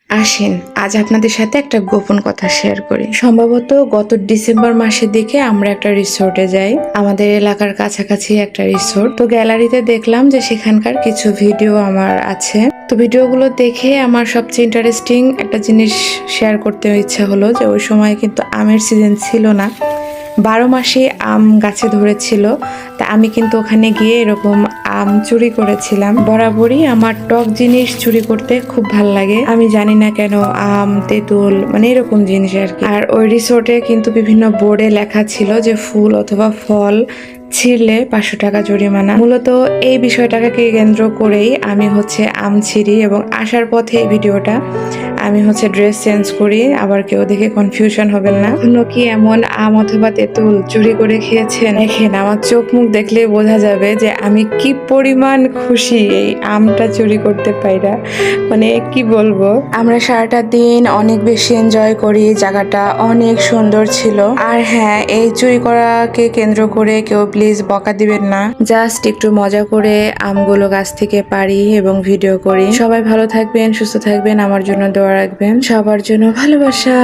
আসেন আজ আপনাদের সাথে একটা গোপন কথা শেয়ার করি। সম্ভবত গত ডিসেম্বর মাসের দিকে আমরা একটা রিসোর্টে যাই, আমাদের এলাকার কাছাকাছি একটা রিসোর্ট। তো গ্যালারিতে দেখলাম যে সেখানকার কিছু ভিডিও আমার আছে। তো ভিডিওগুলো দেখে আমার সবচেয়ে ইন্টারেস্টিং একটা জিনিস শেয়ার করতে ইচ্ছা হলো যে ওই সময় কিন্তু আমের সিজন ছিল না, 12 মাসে আম গাছে ধরেছিল। তা আমি কিন্তু ওখানে গিয়ে এরকম আম চুরি করেছিলাম। বরাবরই আমার টক জিনিস চুরি করতে খুব ভাল লাগে, আমি জানি না কেন। আম, তেঁতুল, মানে এরকম জিনিস আর কি। আর ওই রিসোর্টে কিন্তু বিভিন্ন বোর্ডে লেখা ছিল যে ফুল অথবা ফল ছিঁড়লে 500 টাকা জরিমানা। মূলত এই বিষয়টাকে কেন্দ্র করেই আমি আম ছিঁড়ি, এবং আসার পথে এই ভিডিওটা আমি ড্রেস চেঞ্জ করি। আবার কেউ দেখে কনফিউশন হবেন না। কখনো কি এমন আম অথবা তেঁতুল চুরি করে খেয়েছেন? দেখেন আমার চোখ মুখ দেখলে বোঝা যাবে যে আমি কি পরিমাণ খুশি এই আমটা চুরি করতে পাইরা। মানে কি বলবো, আমরা সারাটা দিন অনেক বেশি এনজয় করি, জায়গাটা অনেক সুন্দর ছিল। আর হ্যাঁ, এই চুরি করাকে কেন্দ্র করে কেউ প্লিজ বকা দিবেন না। জাস্ট একটু মজা করে আমগুলো গাছ থেকে পারি এবং ভিডিও করি। সবাই ভালো থাকবেন, সুস্থ থাকবেন, আমার জন্য দোয়া রাখবেন। সবার জন্য ভালোবাসা।